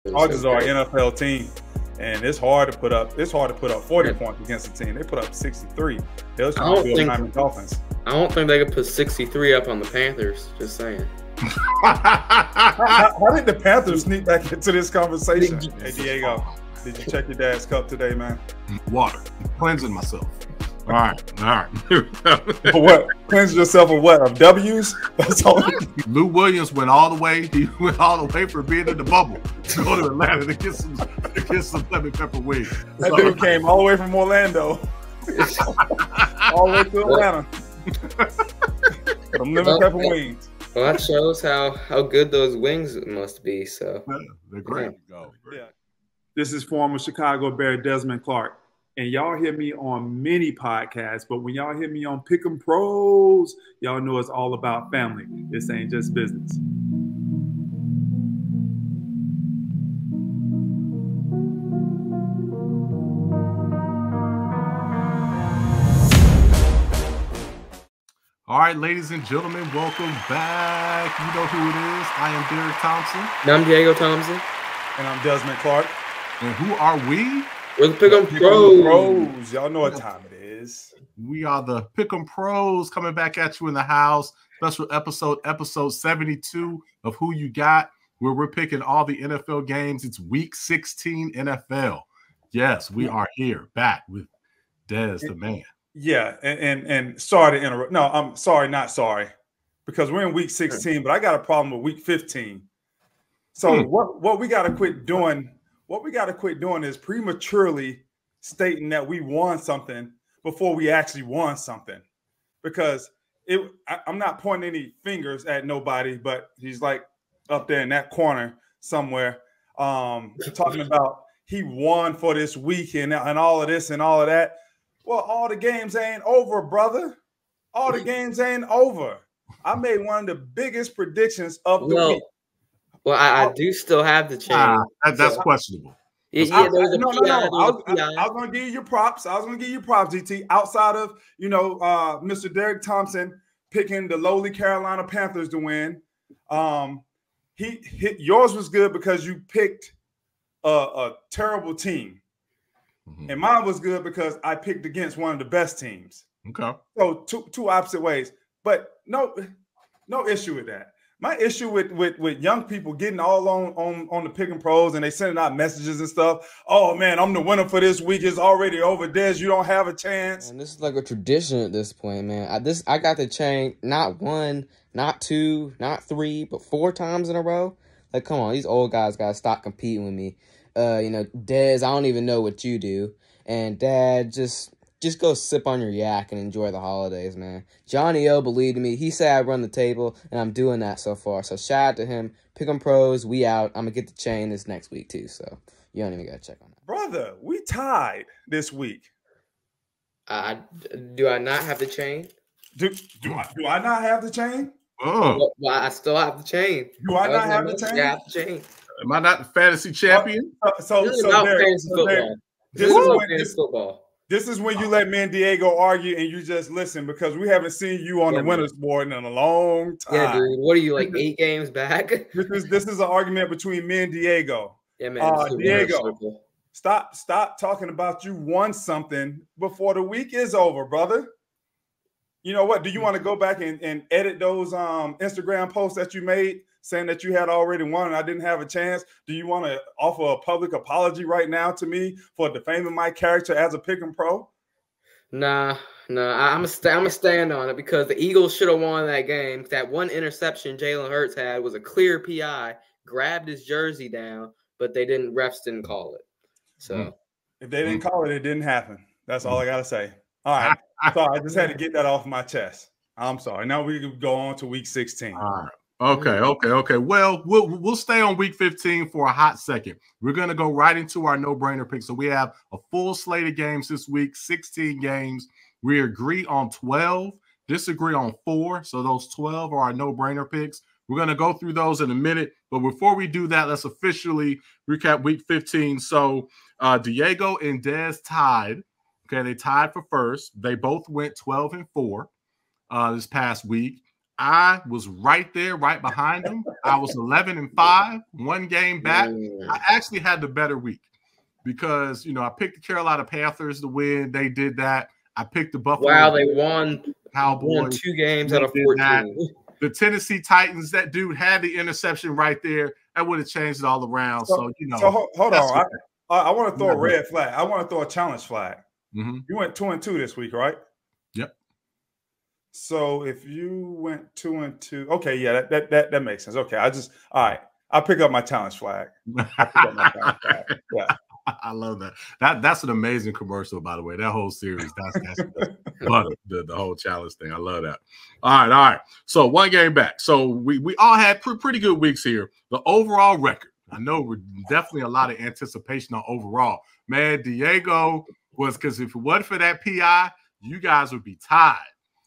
Chargers are an NFL team, and it's hard to put up 40 points against a team. They put up 63. They was trying to build Miami Dolphins. I don't think they could put 63 up on the Panthers. Just saying. How did the Panthers sneak back into this conversation? Hey, Diego, did you check your dad's cup today, man? Water. Cleansing myself. All right. What? Cleanse yourself of what? Of W's? That's all. Lou Williams went all the way. He went all the way for being in the bubble to go to Atlanta to get some lemon pepper wings. That dude came all the way from Orlando, all the way to Atlanta. Some lemon pepper wings. Well, that shows how good those wings must be. So they're great. Yeah. This is former Chicago Bear Desmond Clark. And y'all hear me on many podcasts, but when y'all hear me on Pick'em Pros, y'all know it's all about family. This ain't just business. All right, ladies and gentlemen, welcome back. You know who it is. I am Derrick Thompson. And I'm Diego Thompson. And I'm Desmond Clark. And who are we? We're the Pick'em Pros. Y'all know what time it is. We are the Pick'em Pros coming back at you in the house. Special episode 72 of Who You Got, where we're picking all the NFL games. It's week 16 NFL. Yes, we are here back with Dez, the man. Yeah, and sorry to interrupt. No, I'm sorry, not sorry, because we're in week 16, but I got a problem with week 15. So what we got to quit doing. What we got to quit doing is prematurely stating that we won something before we actually won something, because I'm not pointing any fingers at nobody, but he's like up there in that corner somewhere, talking about he won for this week and all of this and all of that. Well, all the games ain't over, brother. All the games ain't over. I made one of the biggest predictions of the week. Well, I do still have the chain. That's questionable. No. I was going to give you your props. GT. Outside of, Mr. Derrick Thompson picking the lowly Carolina Panthers to win. Yours was good because you picked a terrible team. Mm-hmm. And mine was good because I picked against one of the best teams. Okay. So two opposite ways. But no issue with that. My issue with young people getting all on the Pick'em Pros and they sending out messages and stuff. Oh man, I'm the winner for this week. It's already over. Dez, you don't have a chance. And this is like a tradition at this point, man. I got the chain not 1, not 2, not 3, but 4 times in a row. Like, come on, these old guys gotta stop competing with me. Dez, I don't even know what you do, and Dad, just go sip on your yak and enjoy the holidays, man. Johnny O believed in me. He said I'd run the table, and I'm doing that so far. So shout out to him. Pick'em Pros, we out. I'm going to get the chain this next week, too. So you don't even got to check on that. Brother, we tied this week. Do I not have the chain? Do I not have the chain? Oh. Well, I still have the chain. Do I not have the chain? Yeah, I have the chain. Am I not the fantasy champion? This is fantasy football. This is when you let me and Diego argue and you just listen, because we haven't seen you on the winners board in a long time. Yeah, dude. What are you, like 8 games back? This is an argument between me and Diego. Yeah, man. Diego, stop talking about you won something before the week is over, brother. You know what? Do you want to go back and edit those Instagram posts that you made saying that you had already won and I didn't have a chance? Do you want to offer a public apology right now to me for defaming my character as a Pick'em Pro? Nah. I'm gonna stand on it, because the Eagles should have won that game. That one interception Jalen Hurts had was a clear PI, grabbed his jersey down, but refs didn't call it. So if they didn't call it, it didn't happen. That's all I gotta say. All right. So I just had to get that off my chest. I'm sorry. Now we can go on to week 16. All right. Okay. Well, we'll stay on week 15 for a hot second. We're going to go right into our no-brainer picks. So we have a full slate of games this week, 16 games. We agree on 12, disagree on 4. So those 12 are our no-brainer picks. We're going to go through those in a minute. But before we do that, let's officially recap week 15. So Diego and Dez tied. Okay, they tied for first. They both went 12-4 this past week. I was right there, right behind them. I was 11-5, one game back. I actually had the better week because, you know, I picked the Carolina Panthers to win. They did that. I picked the Buffalo. Wow, they won Cowboys. Won 2 games out of 14. The Tennessee Titans, that dude had the interception right there. That would have changed it all around. So you know. So hold on. I want to throw a red flag. I want to throw a challenge flag. You went 2-2 this week, right? Yep. So if you went 2-2, okay, yeah, that makes sense. Okay, all right. I'll pick up my challenge flag. Yeah. I love that. That's an amazing commercial, by the way. That whole series, that's the whole challenge thing. I love that. All right. So one game back. So we all had pretty good weeks here. The overall record, I know we're definitely a lot of anticipation on overall. Man, Diego was, because if it wasn't for that PI, you guys would be tied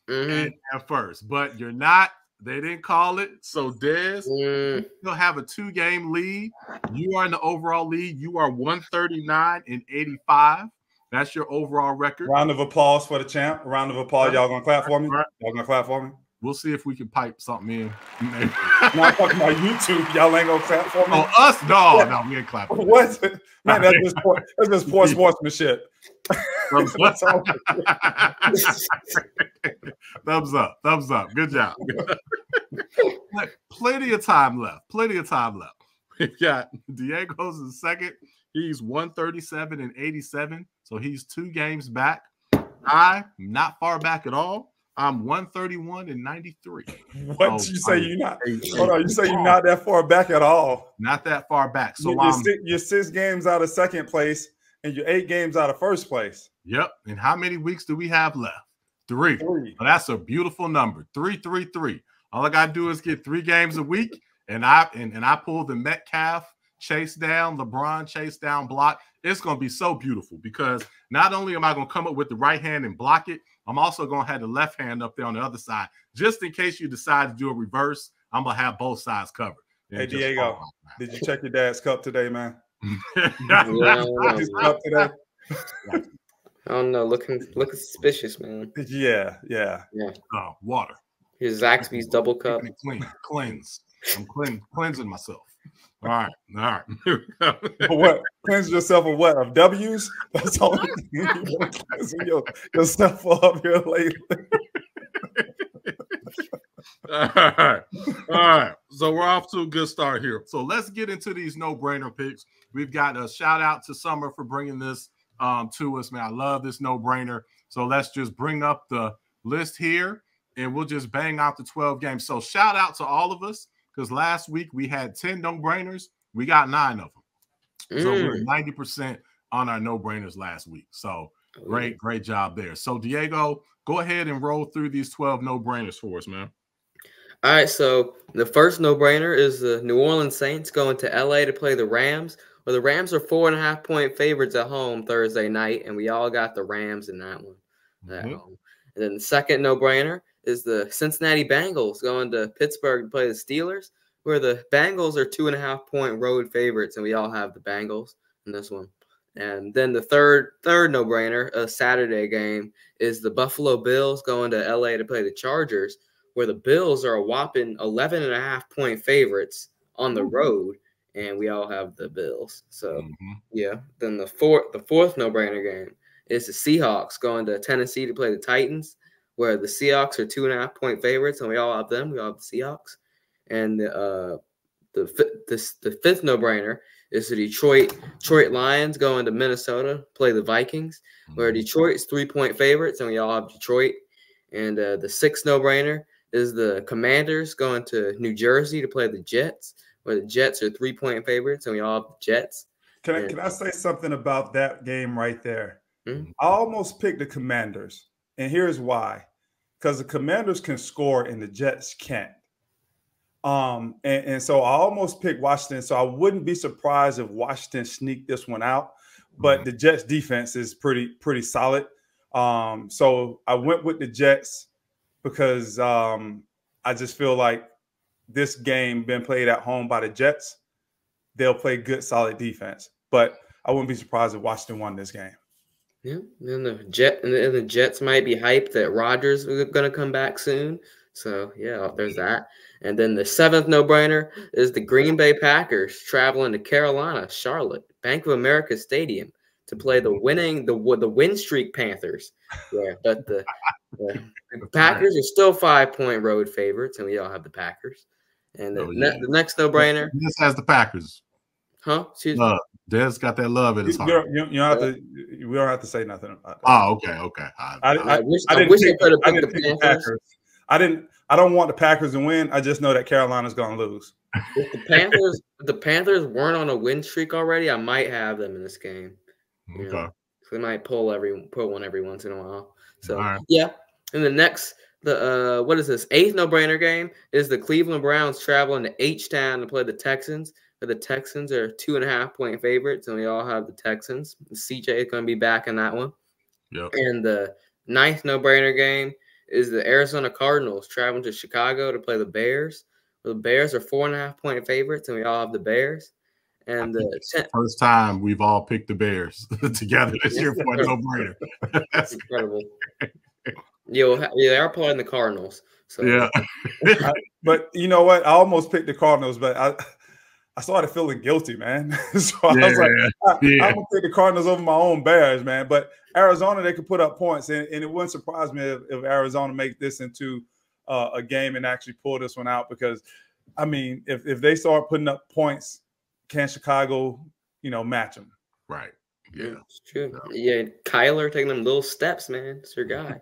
at first. But you're not. They didn't call it. So, Dez, you'll have a 2-game lead. You are in the overall lead. You are 139-85. That's your overall record. Round of applause for the champ. Round of applause. Y'all gonna clap for me? Right. Y'all gonna clap for me? We'll see if we can pipe something in. No, I'm talking about YouTube. Y'all ain't gonna clap for me? Oh, us? No, we ain't clapping. What? Man, that's just poor sportsmanship. Thumbs up. Good job. Plenty of time left. We've got Diego's in second. He's 137-87. So he's 2 games back. I'm not far back at all. I'm 131-93. What did you say? You're not? Hold on. You say you're not that far back at all? Not that far back. So you're 6 games out of second place, and you're 8 games out of first place. Yep. And how many weeks do we have left? 3. Well, that's a beautiful number. 3. All I gotta do is get 3 games a week, and I pull the Metcalf chase down, LeBron chase down block. It's gonna be so beautiful because not only am I gonna come up with the right hand and block it, I'm also gonna have the left hand up there on the other side, just in case you decide to do a reverse. I'm gonna have both sides covered. Hey Diego, did you check your dad's cup today, man? His cup today. I don't know. Looking suspicious, man. Yeah. Oh, water. Here's Zaxby's double cup. Cleanse. I'm cleansing myself. All right. What? Cleanse yourself of what? Of W's? That's all you want to cleanse yourself up here lately. All right. So we're off to a good start here. So let's get into these no-brainer picks. We've got a shout out to Summer for bringing this to us, man. I love this no-brainer. So let's just bring up the list here, and we'll just bang out the 12 games. So shout out to all of us, because last week we had 10 no-brainers. We got 9 of them. So we're 90% on our no-brainers last week. So great job there. So Diego, go ahead and roll through these 12 no-brainers for us, man. All right, so the first no-brainer is the New Orleans Saints going to LA to play the Rams. Well, the Rams are 4.5-point favorites at home Thursday night, and we all got the Rams in that one. And then the second no-brainer is the Cincinnati Bengals going to Pittsburgh to play the Steelers, where the Bengals are 2.5-point road favorites, and we all have the Bengals in this one. And then the third no-brainer, a Saturday game, is the Buffalo Bills going to LA to play the Chargers, where the Bills are a whopping 11.5-point favorites on the road, and we all have the Bills. So, yeah. Then the fourth no-brainer game is the Seahawks going to Tennessee to play the Titans, where the Seahawks are 2.5-point favorites, and we all have them. We all have the Seahawks. And the fifth no-brainer is the Detroit Lions going to Minnesota to play the Vikings, where Detroit's 3-point favorites, and we all have Detroit. And the sixth no-brainer is the Commanders going to New Jersey to play the Jets, where the Jets are 3-point favorites, and we all have the Jets. Can I say something about that game right there? I almost picked the Commanders, and here's why. Because the Commanders can score and the Jets can't. And so I almost picked Washington, so I wouldn't be surprised if Washington sneaked this one out. But the Jets defense is pretty solid. So I went with the Jets because I just feel like this game being played at home by the Jets, they'll play good, solid defense. But I wouldn't be surprised if Washington won this game. Yeah, and the Jets might be hyped that Rodgers is going to come back soon. So, yeah, there's that. And then the 7th no-brainer is the Green Bay Packers traveling to Carolina, Charlotte, Bank of America Stadium to play the win streak Panthers. Yeah, but the Packers are still 5-point road favorites, and we all have the Packers. And the next no-brainer. This has the Packers. Huh? Excuse me. Dez got that love in his heart. You don't have to. We don't have to say nothing about that. Oh, okay. I wish I didn't pick the Packers. I don't want the Packers to win. I just know that Carolina's going to lose. If the Panthers weren't on a win streak already, I might have them in this game. Okay. So they might pull one every once in a while. So yeah. And the next, what is this? 8th no-brainer game is the Cleveland Browns traveling to H-Town to play the Texans. The Texans are 2.5-point favorites, and we all have the Texans. CJ is going to be back in that one. Yep. And the 9th no-brainer game is the Arizona Cardinals traveling to Chicago to play the Bears. The Bears are 4.5-point favorites, and we all have the Bears. And the first time we've all picked the Bears together this year for a no-brainer. That's incredible. They are playing the Cardinals. So yeah. But you know what? I almost picked the Cardinals, but I started feeling guilty, man. So I was like, I'm going to take the Cardinals over my own Bears, man. But Arizona, they could put up points, and it wouldn't surprise me if Arizona make this into a game and actually pull this one out because, I mean, if they start putting up points, can Chicago, match them? Right. Yeah. It's true. Yeah, Kyler taking them little steps, man. It's your guy.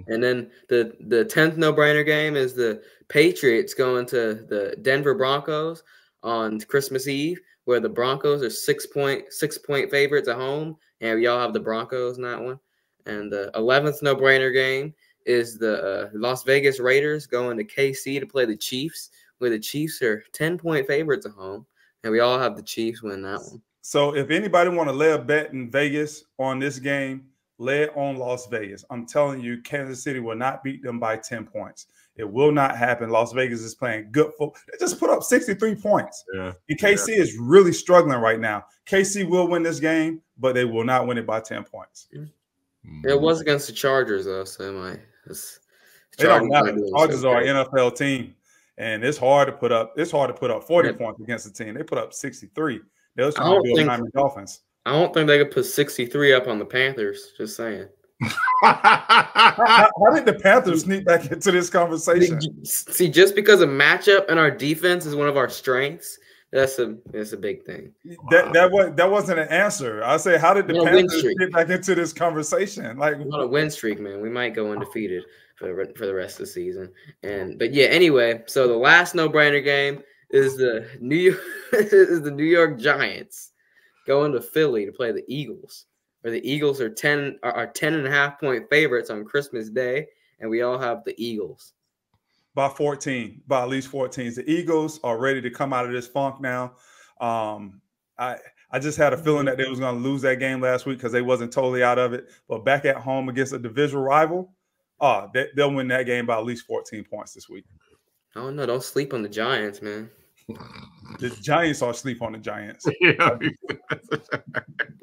And then the 10th no-brainer game is the Patriots going to the Denver Broncos on Christmas Eve, where the Broncos are 6-point favorites at home, and we all have the Broncos in that one. And the 11th no-brainer game is the Las Vegas Raiders going to KC to play the Chiefs, where the Chiefs are 10-point favorites at home, and we all have the Chiefs win that one. So if anybody want to lay a bet in Vegas on this game, lay it on Las Vegas. I'm telling you, Kansas City will not beat them by 10 points. It will not happen. Las Vegas is playing good football. They just put up 63 points. Yeah. And KC is really struggling right now. KC will win this game, but they will not win it by 10 points. It was against the Chargers, though, so they don't matter. The Chargers are an NFL team, and it's hard to put up 40 points against the team. They put up 63. They was trying to build Miami Dolphins. I don't think they could put 63 up on the Panthers. Just saying. How did the Panthers sneak back into this conversation? See, just because a matchup and our defense is one of our strengths, that's a big thing. That wasn't an answer. I say, how did the Panthers get back into this conversation? Like, we're on a win streak, man. We might go undefeated for the rest of the season. But yeah, anyway. So the last no-brainer game is the New York Giants going to Philly to play the Eagles, where the Eagles are 10.5-point favorites on Christmas Day, and we all have the Eagles. By at least 14. The Eagles are ready to come out of this funk now. I just had a feeling that they was going to lose that game last week because they wasn't totally out of it. But back at home against a divisional rival, they'll win that game by at least 14 points this week. Oh, no, don't sleep on the Giants, man. The Giants are asleep on the Giants. Yeah.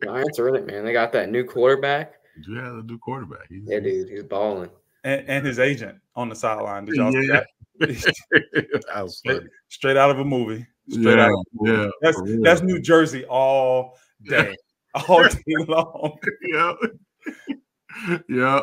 Giants are in it, man. They got that new quarterback. Yeah, the new quarterback. Dude, he's balling. And his agent on the sideline. Did y'all see that? That was funny. Straight out of a movie. That's New Jersey all day, all day long. Yeah.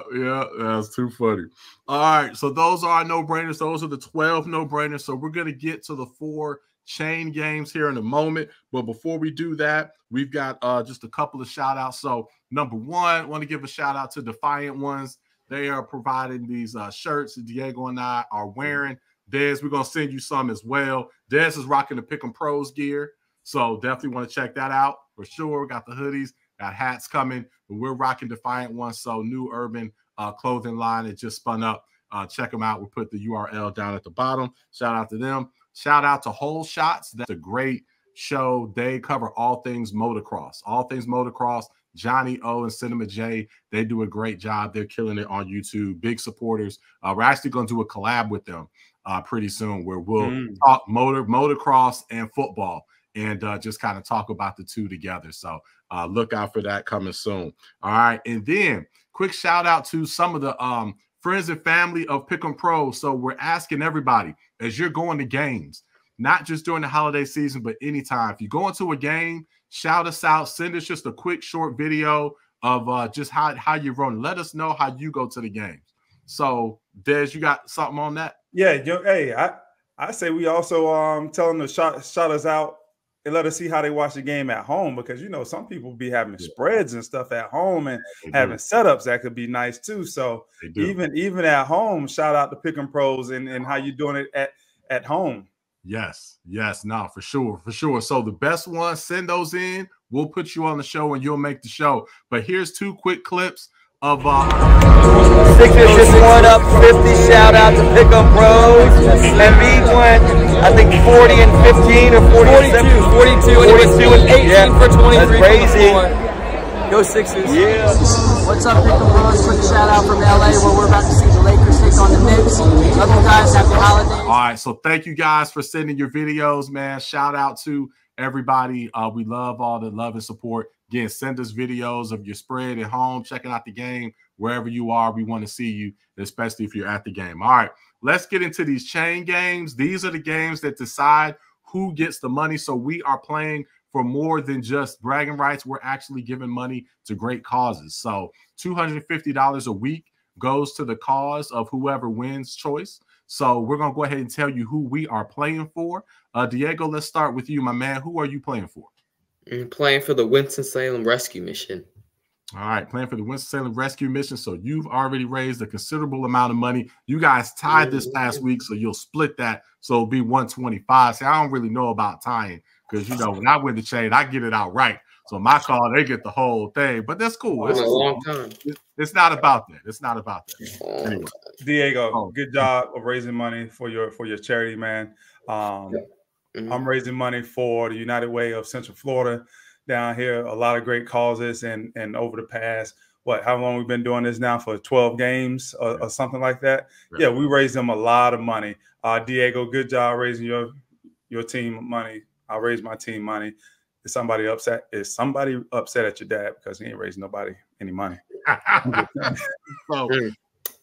That's too funny. All right, so those are our no-brainers. Those are the 12 no-brainers. So we're going to get to the 4 chain games here in a moment. But before we do that, we've got just a couple of shout-outs. So number one, I want to give a shout-out to Defiant Ones. They are providing these shirts that Diego and I are wearing. Dez, we're going to send you some as well. Dez is rocking the Pick'em Pros gear. So definitely want to check that out for sure. We got the hoodies, got hats coming. But we're rocking Defiant Ones. So new urban clothing line that just spun up. Check them out. We'll put the URL down at the bottom. Shout out to them. Shout out to Whole Shots. That's a great show. They cover all things motocross. All things motocross. Johnny O and Cinema J, they do a great job. They're killing it on YouTube. Big supporters. We're actually going to do a collab with them pretty soon where we'll talk motocross and football and just kind of talk about the two together. So look out for that coming soon. All right. And then quick shout out to some of the friends and family of Pick'em Pros. So we're asking everybody, as you're going to games, not just during the holiday season, but anytime. If you go into a game, shout us out. Send us just a quick short video of just how you're running. Let us know how you go to the games. So, Dez, you got something on that? Yeah, hey, I say we also tell them to shout us out and let us see how they watch the game at home, because you know some people be having spreads and stuff at home and having setups that could be nice too. So even at home, shout out to Pick'em Pros and how you doing it at home. Yes, no, for sure. So the best ones, send those in. We'll put you on the show and you'll make the show. But here's 2 quick clips of Sixers just won up 50. Shout out to Pick'em Pros. And we went, I think 40 and 15 or 42 and 18 for 23. That's crazy. Go Sixers. Yeah. What's up, Pick'em Pros? Quick shout out from LA where we're about to see the Lakers take on the Knicks. Love you guys. Happy holidays. All right, so thank you guys for sending your videos, man. Shout out to everybody. We love all the love and support. Again, send us videos of your spread at home, checking out the game, wherever you are. We want to see you, especially if you're at the game. All right, let's get into these chain games. These are the games that decide who gets the money. So we are playing for more than just bragging rights. We're actually giving money to great causes. So $250 a week goes to the cause of whoever wins choice. So we're going to go ahead and tell you who we are playing for. Diego, let's start with you, my man. Who are you playing for? I'm playing for the Winston-Salem Rescue Mission. All right, playing for the Winston-Salem Rescue Mission. So you've already raised a considerable amount of money. You guys tied this last week, so you'll split that. So it'll be 125. See, I don't really know about tying because, you know, when I win the chain, I get it out right. So my call, they get the whole thing. But that's cool. It's a long time. It's not about that. It's not about that. Anyway. Diego, good job of raising money for your charity, man. I'm raising money for the United Way of Central Florida down here. A lot of great causes, and over the past, how long we've been doing this now, for 12 games or something like that. Yeah, we raised them a lot of money. Diego, good job raising your team money. I raised my team money. Is somebody upset? Is somebody upset at your dad because he ain't raising nobody any money? So,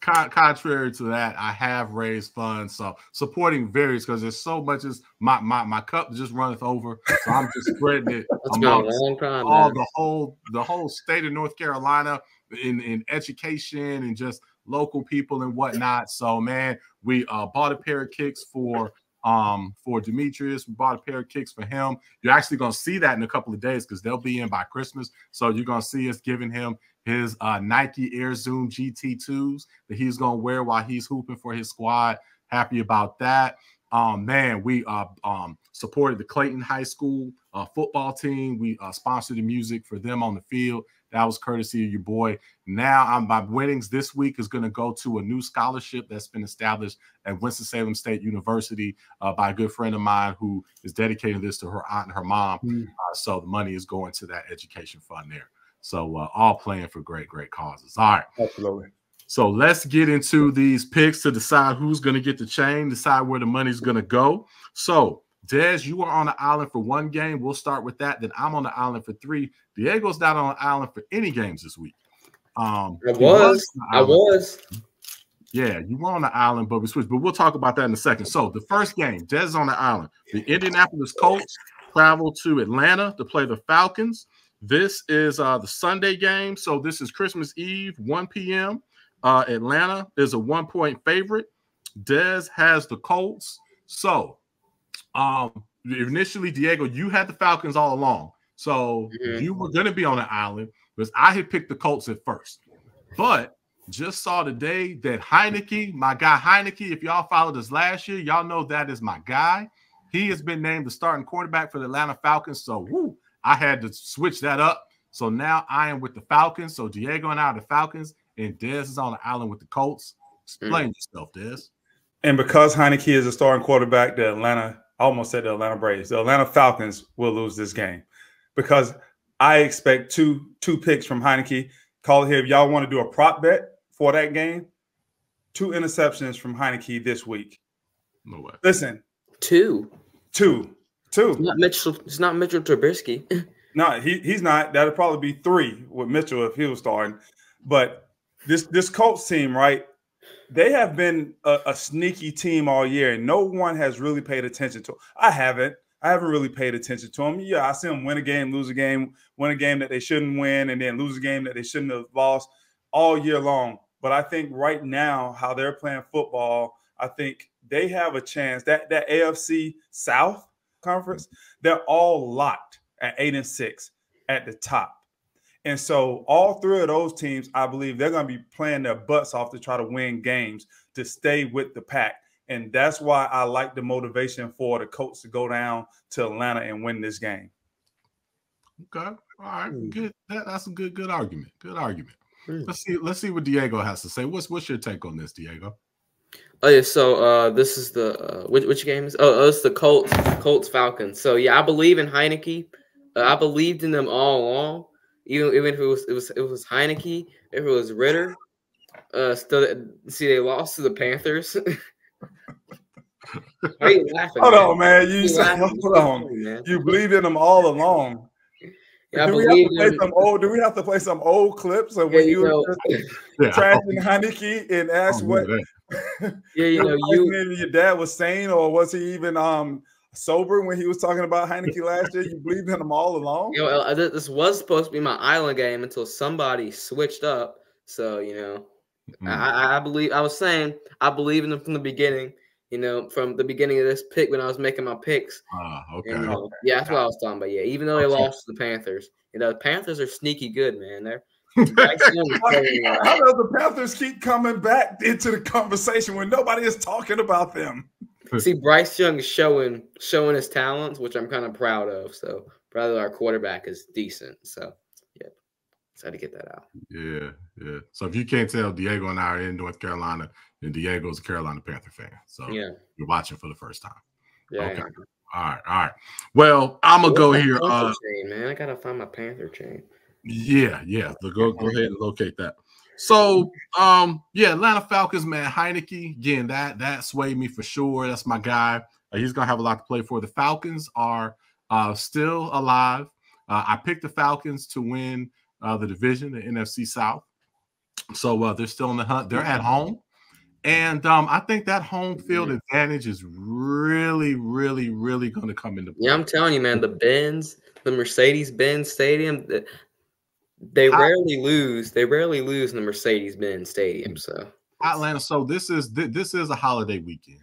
contrary to that, I have raised funds. So supporting various, because there's so much, as my cup just runneth over. So I'm just spreading it among the whole state of North Carolina in education and just local people and whatnot. So man, we bought a pair of kicks for Demetrius. We bought a pair of kicks for him. You're actually going to see that in a couple of days because they'll be in by Christmas. So you're going to see us giving him his Nike Air Zoom GT2s that he's going to wear while he's hooping for his squad. Happy about that. Man, we supported the Clayton High School football team. We sponsored the music for them on the field. That was courtesy of your boy. Now, my winnings this week is going to go to a new scholarship that's been established at Winston-Salem State University by a good friend of mine who is dedicating this to her aunt and her mom. So the money is going to that education fund there. So all playing for great, great causes. All right. Absolutely. So let's get into these picks to decide who's going to get the chain, decide where the money's going to go. So, Dez, you are on the island for 1 game. We'll start with that. Then I'm on the island for 3. Diego's not on the island for any games this week. I was. Yeah, you were on the island, but we switched. But we'll talk about that in a second. So the first game, Dez is on the island. The Indianapolis Colts travel to Atlanta to play the Falcons. This is the Sunday game. So this is Christmas Eve, 1 p.m. Atlanta is a 1-point favorite. Dez has the Colts. So initially, Diego, you had the Falcons all along. So you were going to be on the island because I had picked the Colts at first. But just saw today that Heineke, my guy Heineke, if y'all followed us last year, y'all know that is my guy. He has been named the starting quarterback for the Atlanta Falcons. So I had to switch that up. So now I am with the Falcons. So Diego and I are the Falcons, and Dez is on the island with the Colts. Explain yourself, Dez. And because Heineke is a starting quarterback, I almost said the Atlanta Braves, the Atlanta Falcons will lose this game because I expect two picks from Heineke. Call it here if y'all want to do a prop bet for that game. 2 interceptions from Heineke this week. No way. Listen. 2. It's not Mitchell Trubisky. No, he's not. That'll probably be 3 with Mitchell if he was starting. But this Colts team, right? They have been a sneaky team all year, and no one has really paid attention to them. I haven't really paid attention to them. Yeah, I see them win a game, lose a game, win a game that they shouldn't win, and then lose a game that they shouldn't have lost all year long. But I think right now, how they're playing football, I think they have a chance. That AFC South conference, they're all locked at 8-6 at the top. And so all three of those teams, I believe they're going to be playing their butts off to try to win games to stay with the pack. And that's why I like the motivation for the Colts to go down to Atlanta and win this game. Okay. All right. Good. That's a good argument. Good argument. Let's see what Diego has to say. What's your take on this, Diego? Oh yeah, so this is the which game is? Oh, it's the Colts Falcons. So yeah, I believe in Heineke. I believed in them all along. Even if it was Heineke, if it was Ritter, still see they lost to the Panthers. Why are you laughing? Hold on, man. Hold on. Man. You believed in them all along. Yeah, do we have to play some old clips of when you were trashing Heineke and ask what? Your dad was saying, or was he even sober when he was talking about Heineke last year? You believed in him all along? This was supposed to be my island game until somebody switched up. So I believe. I was saying I believe in them from the beginning. From the beginning of this pick when I was making my picks. Okay. And, yeah, that's what I was talking about. Yeah, even though they lost to the Panthers, the Panthers are sneaky good, man. They're how does the Panthers keep coming back into the conversation when nobody is talking about them? See, Bryce Young is showing his talents, which I'm kind of proud of. So, probably our quarterback is decent. So, yeah, just had to get that out. Yeah. So, if you can't tell, Diego and I are in North Carolina, and Diego's a Carolina Panther fan. So, you're watching for the first time. Yeah. Okay. All right. Well, I'm gonna go here. Chain, man, I gotta find my Panther chain. Yeah. Go ahead and locate that. So, Atlanta Falcons, man, Heineke, again, that swayed me for sure. That's my guy. He's gonna have a lot to play for. The Falcons are still alive. I picked the Falcons to win the division, the NFC South. So they're still in the hunt. They're at home. And I think that home field advantage is really, really, really going to come into play. Yeah, I'm telling you, man, the Mercedes-Benz Stadium, they rarely lose. They rarely lose in the Mercedes-Benz Stadium. So Atlanta. So this is a holiday weekend.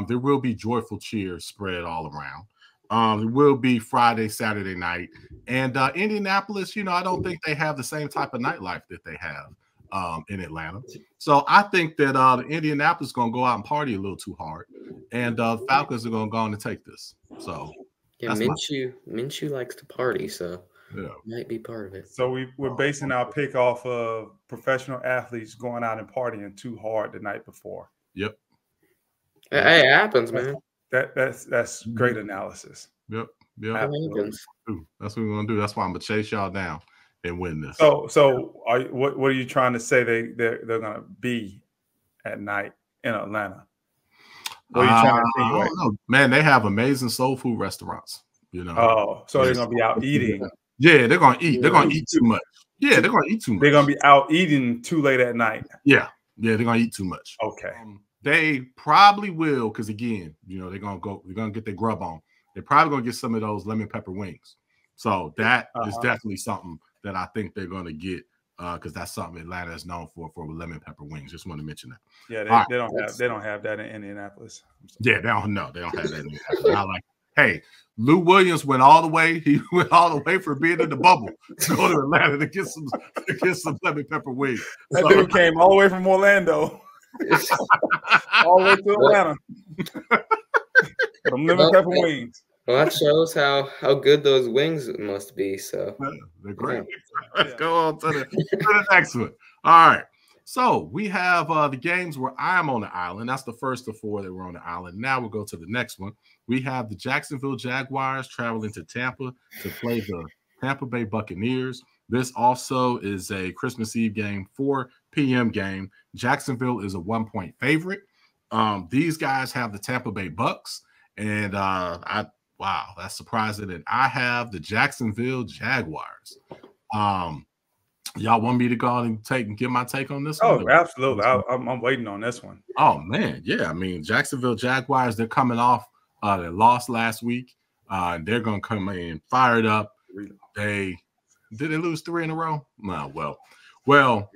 There will be joyful cheers spread all around. It will be Friday, Saturday night, and Indianapolis. I don't think they have the same type of nightlife that they have in Atlanta. So I think that the Indianapolis is going to go out and party a little too hard, and the Falcons are going to go on and take this. So yeah, Minshew likes to party, so might be part of it. So we're basing our pick off of professional athletes going out and partying too hard the night before. Yep. Hey, it happens, man. That's great analysis. Yep. That's what we're gonna do. That's why I'm gonna chase y'all down and win this. So what are you trying to say they're gonna be at night in Atlanta? What are you trying to I don't know. Man, they have amazing soul food restaurants. Oh, so they're gonna be out eating. Yeah, they're gonna eat. They're gonna eat too much. Yeah, they're gonna eat too much. They're gonna be out eating too late at night. Yeah, they're gonna eat too much. Okay. They probably will, because again, they're gonna get their grub on. They're probably gonna get some of those lemon pepper wings. So that is definitely something that I think they're gonna get, because that's something Atlanta is known for lemon pepper wings. Just want to mention that. Yeah, they don't have that in Indianapolis. Yeah, they don't have that in Indianapolis. I like, hey, Lou Williams went all the way. He went all the way for being in the bubble to go to Atlanta to get some lemon pepper wings. That dude came all the way from Orlando. All the way to Atlanta. Some lemon pepper wings. Well, that shows how good those wings must be. So they're great. Let's go on to the next one. All right. So we have the games where I'm on the island. That's the first of 4 that were on the island. Now we'll go to the next one. We have the Jacksonville Jaguars traveling to Tampa to play the Tampa Bay Buccaneers. This also is a Christmas Eve game, 4 p.m. game. Jacksonville is a 1-point favorite. These guys have the Tampa Bay Bucks, and wow, that's surprising. And I have the Jacksonville Jaguars. Y'all want me to go out and give my take on this one? one? Oh, absolutely. I'm waiting on this one. Oh man, yeah. I mean, Jacksonville Jaguars, they're coming off they lost last week. They're gonna come in fired up. Did they lose 3 in a row? No, well,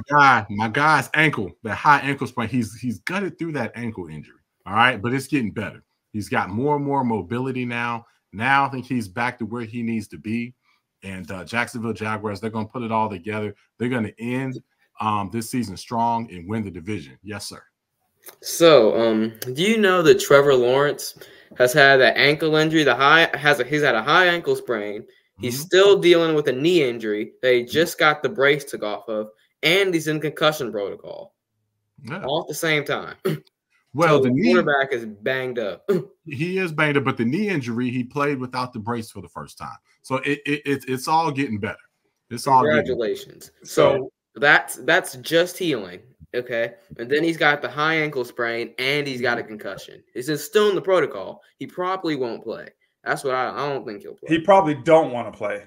my guy's ankle, that high ankle sprain, he's gutted through that ankle injury. All right, but it's getting better. He's got more and more mobility now. Now I think he's back to where he needs to be. And Jacksonville Jaguars, they're going to put it all together. They're going to end this season strong and win the division. Yes, sir. So, do you know that Trevor Lawrence has had an ankle injury? He's had a high ankle sprain. He's still dealing with a knee injury that he just got the brace took off of, and he's in concussion protocol all at the same time. Well, so the quarterback is banged up. He is banged up, but the knee injury, he played without the brace for the first time. So it's all getting better. It's all congratulations. So that's just healing. Okay. And then he's got the high ankle sprain and he's got a concussion. He's still in the protocol. He probably won't play. That's what I don't think he'll play. He probably don't want to play.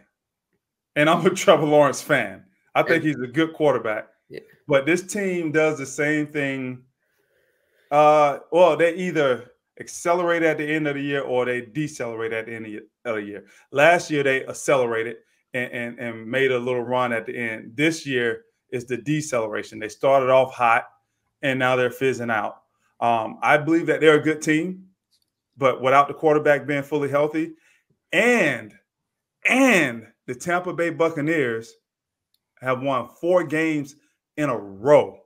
And I'm a Trevor Lawrence fan. I think he's a good quarterback. Yeah. But this team does the same thing. Well, they either accelerate at the end of the year or they decelerate at the end of the year. Last year, they accelerated and made a little run at the end. This year is the deceleration. They started off hot, and now they're fizzing out. I believe that they're a good team, but without the quarterback being fully healthy, and the Tampa Bay Buccaneers have won 4 games in a row.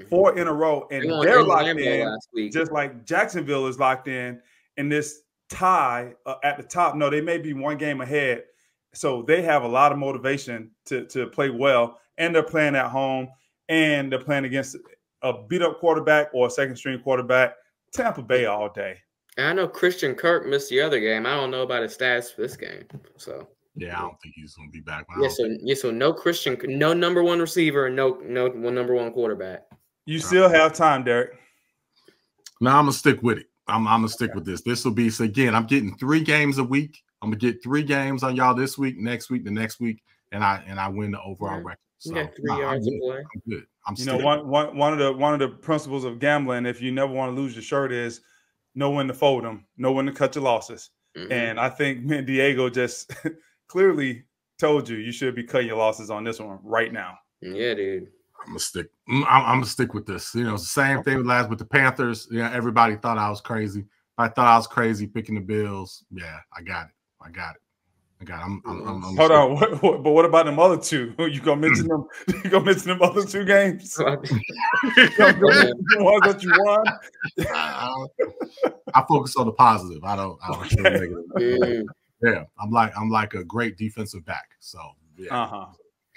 4 in a row, and they're locked in, just like Jacksonville is locked in this tie at the top. No, they may be 1 game ahead, so they have a lot of motivation to play well, and they're playing at home, and they're playing against a beat-up quarterback or a second-string quarterback. Tampa Bay all day. And I know Christian Kirk missed the other game. I don't know about his stats for this game, so. Yeah, I don't think he's going to be back. So no Christian, no number 1 receiver, and no number 1 quarterback. You still have time, Derrick. No, I'm gonna stick with it. I'm gonna stick with this. This will be again. I'm getting 3 games a week. I'm gonna get 3 games on y'all this week, next week, the next week, and I win the overall record. So, you got 3 yards to play. I'm good. One of the principles of gambling, if you never want to lose your shirt, is know when to fold them, know when to cut your losses. And I think me and Diego just clearly told you should be cutting your losses on this one right now. Yeah, dude. I'm gonna stick with this. You know, same thing with the Panthers. Yeah, everybody thought I was crazy. I thought I was crazy picking the Bills. Yeah, I got it. I'm Hold on, but what about them other 2? You gonna mention them? You gonna mention them other 2 games? The ones that you won. I focus on the positive. I don't show the negative. Yeah, I'm like a great defensive back. So yeah,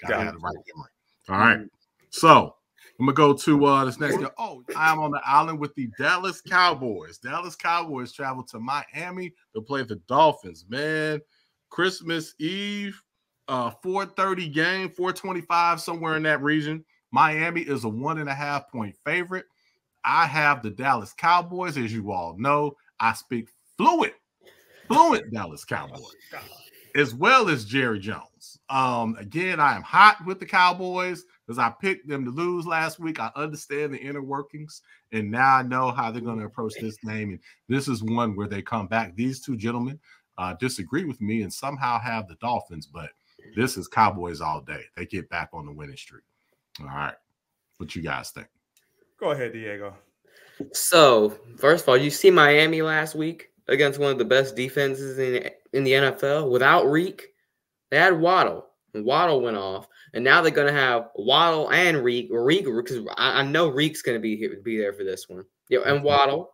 gotta have the right memory. All right. So I'm gonna go to this next game. Oh, I'm on the island with the Dallas Cowboys. Dallas Cowboys travel to Miami to play the Dolphins. Man, Christmas Eve, 4:30 game, 4:25, somewhere in that region. Miami is a 1.5 point favorite. I have the Dallas Cowboys, as you all know. I speak fluent Dallas Cowboys, as well as Jerry Jones. Again, I am hot with the Cowboys because I picked them to lose last week. I understand the inner workings, and now I know how they're going to approach this game. And this is one where they come back. These 2 gentlemen disagree with me and somehow have the Dolphins, but this is Cowboys all day. They get back on the winning streak. All right. What you guys think? Go ahead, Diego. So, first of all, you see Miami last week against one of the best defenses in the NFL without Reek. They had Waddle, and Waddle went off, and now they're going to have Waddle and Reek, because I know Reek's going to be there for this one. Yeah, and Waddle.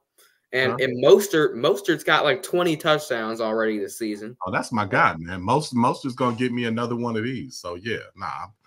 And Mostert's got like 20 touchdowns already this season. Oh, that's my guy, man. Mostert's going to get me another one of these. So, yeah,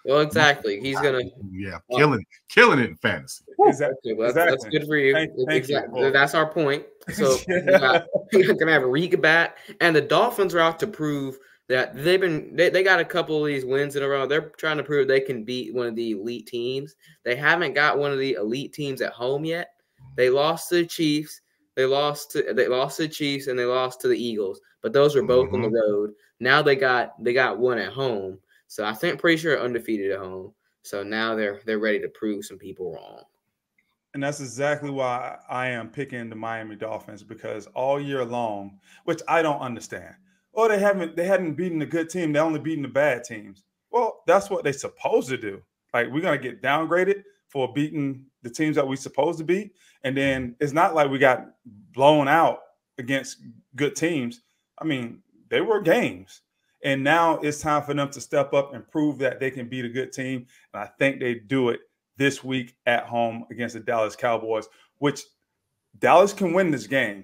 Well, exactly. He's going to killing it in fantasy. Exactly. That's good for you. Exactly. That's our point. So, you're going to have Reek back. And the Dolphins are out to prove that they got a couple of these wins in a row. They're trying to prove they can beat one of the elite teams. They haven't got one of the elite teams at home yet. They lost to the Chiefs. They lost to the Chiefs and they lost to the Eagles, but those are both on the road. Now they got one at home. So I think pretty sure undefeated at home. So now they're ready to prove some people wrong. And that's exactly why I am picking the Miami Dolphins, because all year long, which I don't understand. Oh, they hadn't beaten a good team. They only beaten the bad teams. Well, that's what they're supposed to do. Like, we're going to get downgraded for beating the teams that we're supposed to beat. And then it's not like we got blown out against good teams. I mean, they were games. And now it's time for them to step up and prove that they can beat a good team. And I think they do it this week at home against the Dallas Cowboys, which Dallas can win this game.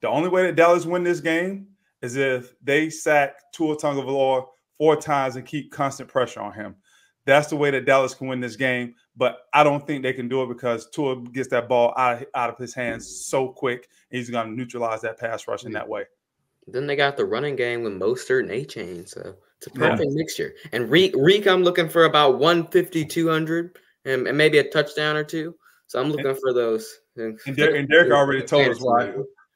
The only way that Dallas win this game is if they sack Tua Tagovailoa 4 times and keep constant pressure on him. That's the way that Dallas can win this game, but I don't think they can do it because Tua gets that ball out of his hands so quick, and he's going to neutralize that pass rush in that way. Then they got the running game with Mostert and A-Chain, so it's a perfect mixture. And Reek, I'm looking for about 150, 200, and maybe a touchdown or two. So I'm looking for those. And Derrick already told us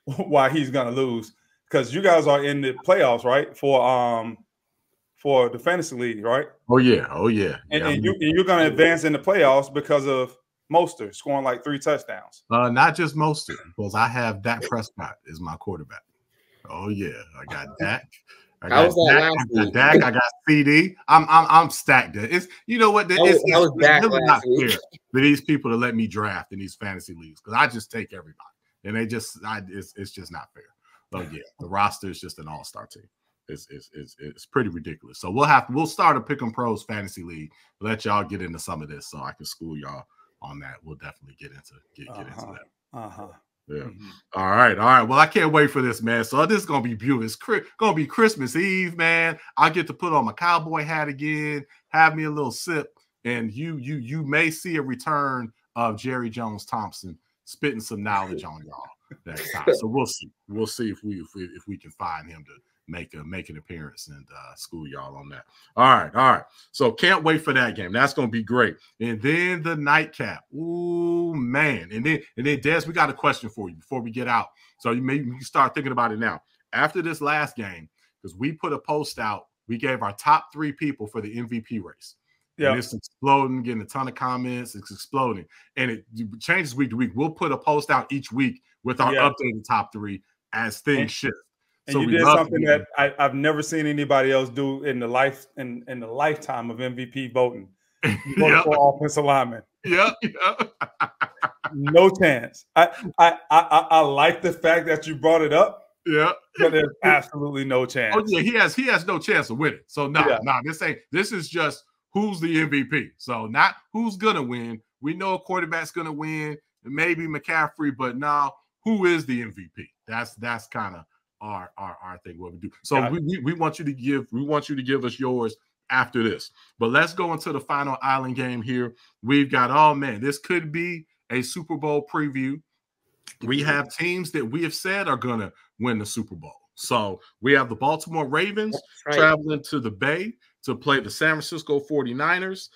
why he's going to lose, because you guys are in the playoffs, right? For the fantasy league, right? Oh yeah. And you're going to advance in the playoffs because of Mostert scoring like 3 touchdowns. Not just Mostert, because I have Dak Prescott as my quarterback. Oh yeah, I got Dak. I got Dak. I got CD. I'm stacked. It's, you know what? It's really not fair for these people to let me draft in these fantasy leagues, because I just take everybody, and it's just not fair. But yeah, the roster is just an all-star team. It's pretty ridiculous. So we'll start a Pick'em Pros fantasy league. Let y'all get into some of this so I can school y'all on that. We'll definitely get into that. Yeah. All right. Well, I can't wait for this, man. So this is gonna be beautiful. It's gonna be Christmas Eve, man. I get to put on my cowboy hat again, have me a little sip, and you may see a return of Jerry Jones Thompson spitting some knowledge on y'all next time. So we'll see if we can find him to make an appearance and school y'all on that. All right. So can't wait for that game. That's gonna be great. And then the nightcap. Ooh, man. And then Des, we got a question for you before we get out. So you can start thinking about it now. After this last game, because we put a post out, we gave our top 3 people for the MVP race. Yeah, it's exploding, getting a ton of comments. It's exploding, and it changes week to week. We'll put a post out each week with our updated top 3 as things shift. And so you did something that I've never seen anybody else do in the lifetime of MVP voting. You voted for offensive lineman. Yeah. No chance. I like the fact that you brought it up. Yeah, but there's absolutely no chance. Oh yeah, he has no chance of winning. So this is just who's the MVP. So not who's gonna win. We know a quarterback's gonna win, maybe McCaffrey, but now who is the MVP? That's kind of our thing, what we do. So we want you to give us yours after this. But let's go into the final island game here. We've got, this could be a Super Bowl preview. We have teams that we have said are gonna win the Super Bowl. So we have the Baltimore Ravens traveling to the Bay to play the San Francisco 49ers.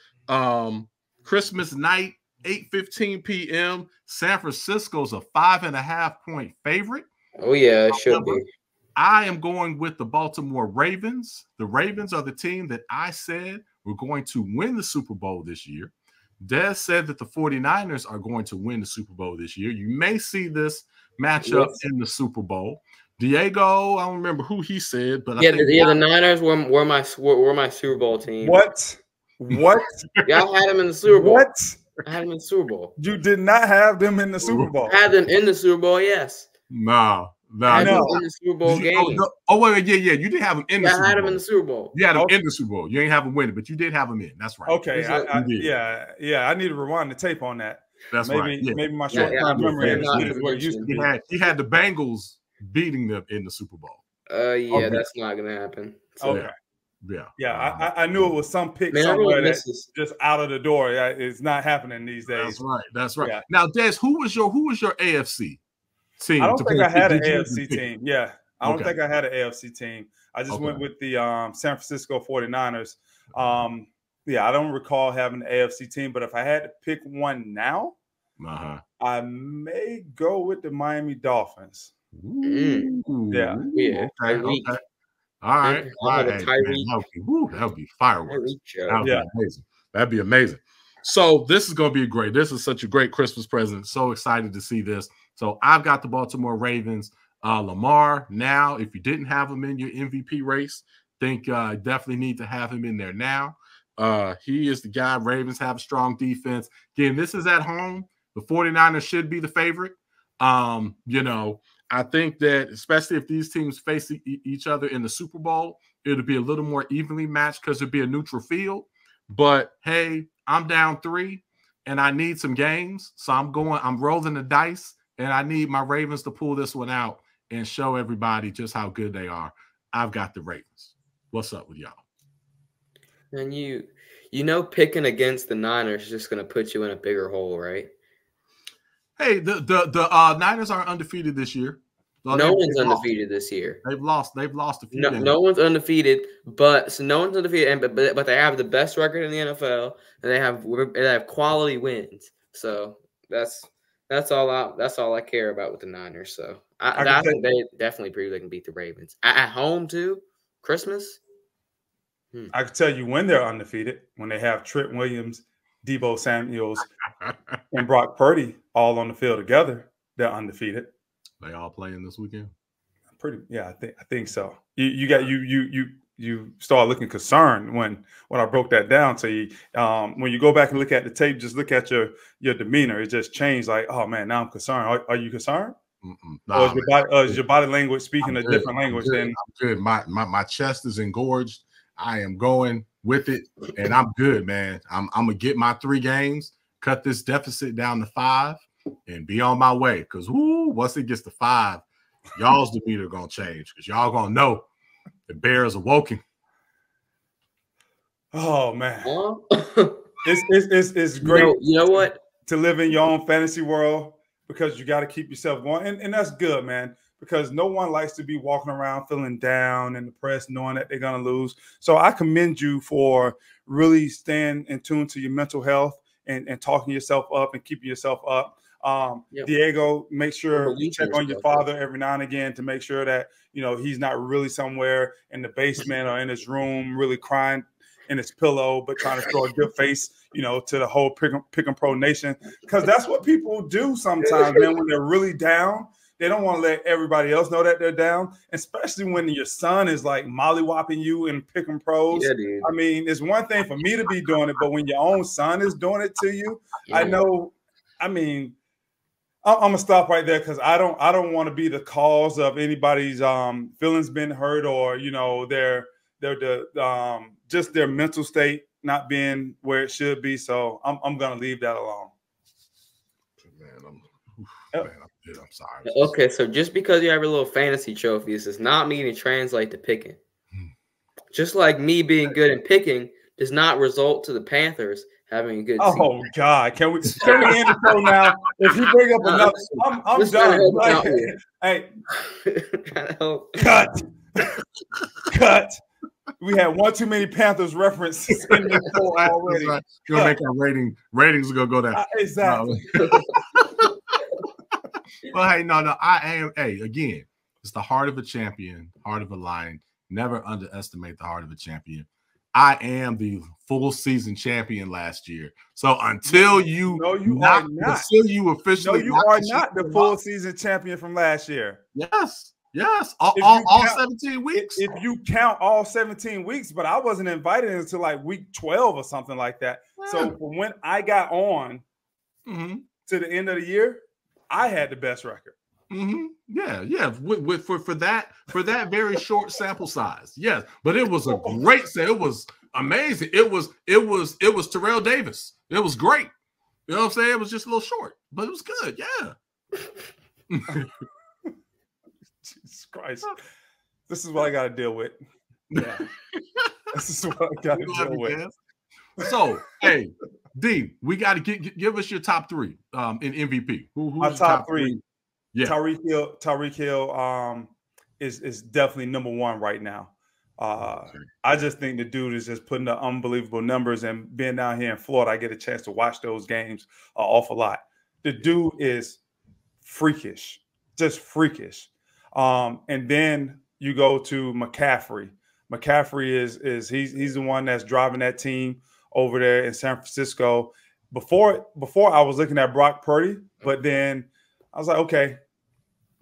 Christmas night, 8:15 p.m. San Francisco's a 5.5-point favorite. Oh, yeah, it should be. I am going with the Baltimore Ravens. The Ravens are the team that I said were going to win the Super Bowl this year. Dez said that the 49ers are going to win the Super Bowl this year. You may see this matchup in the Super Bowl. Diego, I don't remember who he said, but I think the Niners were my Super Bowl team. What? Y'all had them in the Super Bowl. What? I had them in the Super Bowl. You did not have them in the Super Bowl. I had them in the Super Bowl, yes. No. I had them in the Super Bowl game. Wait, yeah. You did have them in the Super Bowl. I had them in the Super Bowl. You had them in the Super Bowl. You ain't have them win it, but you did have them in. That's right. Okay. I need to rewind the tape on that. That's right. Yeah. Maybe my short-term memory is what it used to be. He had the Bengals beating them in the Super Bowl. That's not gonna happen. So. Okay. Yeah. I knew it was some pick somewhere that's just out of the door. It's not happening these days. That's right. Yeah. Now, Des, who was your AFC team? I don't think I had an AFC team. Yeah, I don't think I had an AFC team. I just went with the San Francisco 49ers. I don't recall having an AFC team, but if I had to pick one now, I may go with the Miami Dolphins. Ooh. Yeah. Okay. All right. All right. Hey, that would be fireworks. That would be amazing. That'd be amazing. So this is going to be great. This is such a great Christmas present. So excited to see this. So I've got the Baltimore Ravens. Lamar, now, if you didn't have him in your MVP race, think definitely need to have him in there now. He is the guy. Ravens have a strong defense. Again, this is at home. The 49ers should be the favorite. I think that especially if these teams face each other in the Super Bowl, it'll be a little more evenly matched because it'll be a neutral field. But hey, I'm down 3 and I need some games. So I'm rolling the dice and I need my Ravens to pull this one out and show everybody just how good they are. I've got the Ravens. What's up with y'all? And picking against the Niners is just going to put you in a bigger hole, right? Hey, the Niners are undefeated this year. No one's undefeated this year. They've lost a few. No one's undefeated, but no one's undefeated, but they have the best record in the NFL, and they have quality wins. So that's all I care about with the Niners. So I think they definitely prove they can beat the Ravens at home too. Christmas. I can tell you when they're undefeated, when they have Trent Williams, Deebo Samuels, and Brock Purdy all on the field together, they're undefeated. They all playing this weekend? I think so. You start looking concerned when I broke that down to you. When you go back and look at the tape, just look at your demeanor. It just changed. Like, oh man, now I'm concerned. Are you concerned? Nah, or is your body language speaking a different language? I'm good. My chest is engorged. I am going with it, and I'm good, man. I'm gonna get my 3 games, cut this deficit down to 5, and be on my way. Because once it gets to 5, y'all's demeanor gonna change. Because y'all gonna know the Bears are woken. Oh man, it's great. You know what? To live in your own fantasy world, because you got to keep yourself going, and that's good, man. Because no one likes to be walking around feeling down and depressed, knowing that they're going to lose. So I commend you for really staying in tune to your mental health and talking yourself up and keeping yourself up. Diego, make sure you check on your father every now and again to make sure that, he's not really somewhere in the basement or in his room really crying in his pillow, but trying to throw a good face, to the whole Pick 'em Pro Nation. Because that's what people do sometimes, man, when they're really down. They don't want to let everybody else know that they're down, especially when your son is like mollywopping you in Pick 'em Pros. Yeah, dude. I mean, it's one thing for me to be doing it, but when your own son is doing it to you, I know. I mean, I'm gonna stop right there because I don't want to be the cause of anybody's feelings being hurt or their just their mental state not being where it should be. So I'm gonna leave that alone. Man, I'm sorry. Okay, so just because you have a little fantasy trophies does not mean it translates to picking. Just like me being good in picking does not result to the Panthers having a good season. Oh God, can we end the show now? If you bring up another, I'm done. Like, hey, cut. We had one too many Panthers references in this show already. Right. Gonna make our ratings go down. Exactly. Well, hey, no, I am. Hey, again, it's the heart of a champion, heart of a lion. Never underestimate the heart of a champion. I am the full season champion last year. So until you are not. Until you officially, no, you are not the full season champion from last year. Yes. All 17 weeks. If you count all 17 weeks, but I wasn't invited until like week 12 or something like that. Yeah. So from when I got on to the end of the year, I had the best record. Yeah. For that very short sample size. Yes, but it was a great set. It was amazing. It was Terrell Davis. It was great. You know what I'm saying? It was just a little short, but it was good. Yeah. Jesus Christ. This is what I got to deal with. Yeah. This is what I got to deal with. So, hey, D, we got to give us your top 3 in MVP. Who's my top 3? Yeah. Tyreek Hill is definitely number 1 right now. I just think the dude is just putting up unbelievable numbers, and being down here in Florida, I get a chance to watch those games an awful lot. The dude is freakish, just freakish. And then you go to McCaffrey. McCaffrey is he's the one that's driving that team over there in San Francisco. Before I was looking at Brock Purdy, but then I was like, okay,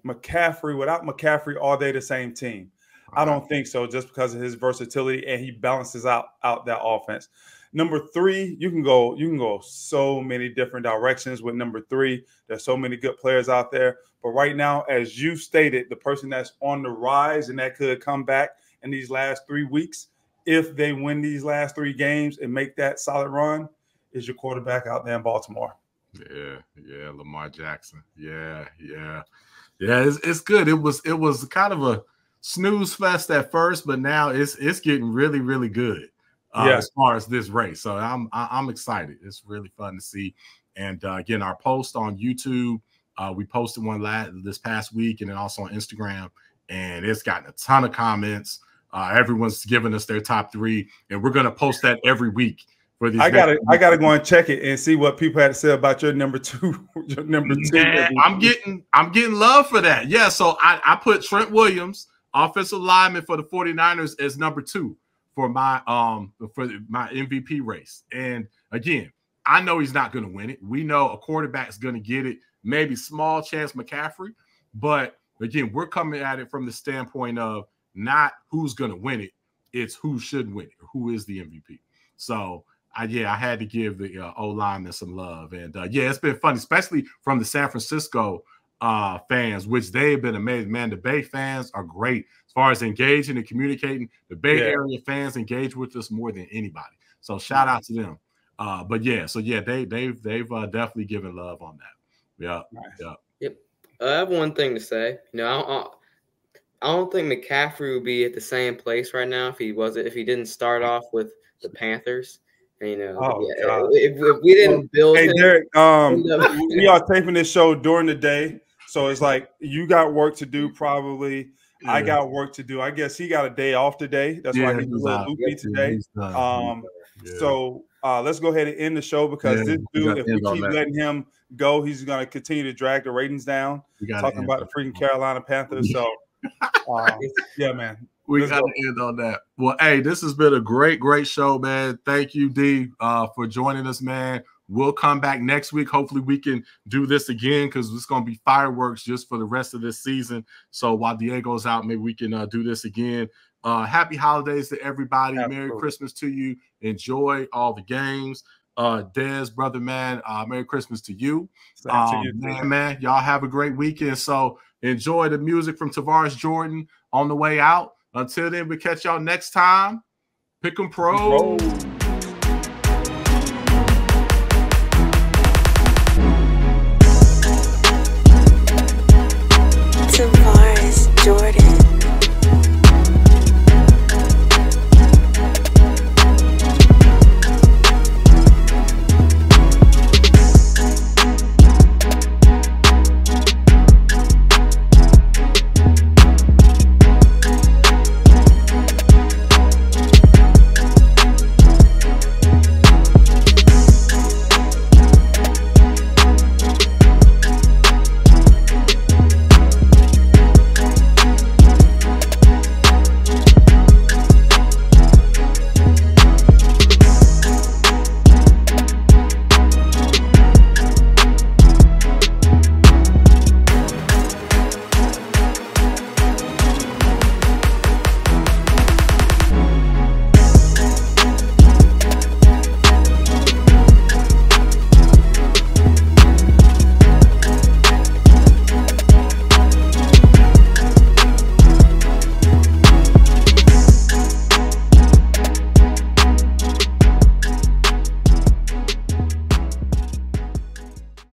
McCaffrey, without McCaffrey, are they the same team? I don't think so, just because of his versatility, and he balances out that offense. Number 3, you can go so many different directions with number 3. There's so many good players out there. But right now, as you stated, the person that's on the rise and that could come back in these last 3 weeks, if they win these last 3 games and make that solid run, is your quarterback out there in Baltimore. Yeah, Lamar Jackson. Yeah. It's good. It was kind of a snooze fest at first, but now it's getting really, really good as far as this race. So I'm excited. It's really fun to see. And again, our post on YouTube, we posted one this past week, and then also on Instagram, and it's gotten a ton of comments. Everyone's giving us their top 3, and we're gonna post that every week. I gotta go and check it and see what people had to say about your number 2. Your number 2. Man, I'm getting love for that. Yeah, so I put Trent Williams, offensive lineman for the 49ers, as number 2 for my MVP race. And again, I know he's not going to win it. We know a quarterback's going to get it. Maybe small chance McCaffrey, but again, we're coming at it from the standpoint of not who's going to win it. It's who should win it, or who is the MVP. So I had to give the O-lineman some love. And, it's been fun, especially from the San Francisco fans, which they've been amazing. Man, the Bay fans are great as far as engaging and communicating. The Bay Area fans engage with us more than anybody. So shout out to them. They've definitely given love on that. Yeah. Nice. Yep. I have one thing to say. I don't think McCaffrey would be at the same place right now if he didn't start off with the Panthers. If we didn't build him. Derrick, we are taping this show during the day, so it's like you got work to do probably. Yeah. I got work to do. I guess he got a day off today. That's why he's a little loopy today. So let's go ahead and end the show, because this dude, if we keep letting him go, he's going to continue to drag the ratings down. Talking about the freaking Carolina Panthers. So, man. We got to end on that. Well, hey, this has been a great show, man. Thank you, D, for joining us, man. We'll come back next week. Hopefully we can do this again, because it's going to be fireworks just for the rest of this season. So while Diego's out, maybe we can do this again. Happy holidays to everybody. Absolutely. Merry Christmas to you. Enjoy all the games. Dez, brother, man, Merry Christmas to you. To you, man, y'all have a great weekend. So enjoy the music from Tavares Jordan on the way out. Until then, we catch y'all next time. Pick 'em pros.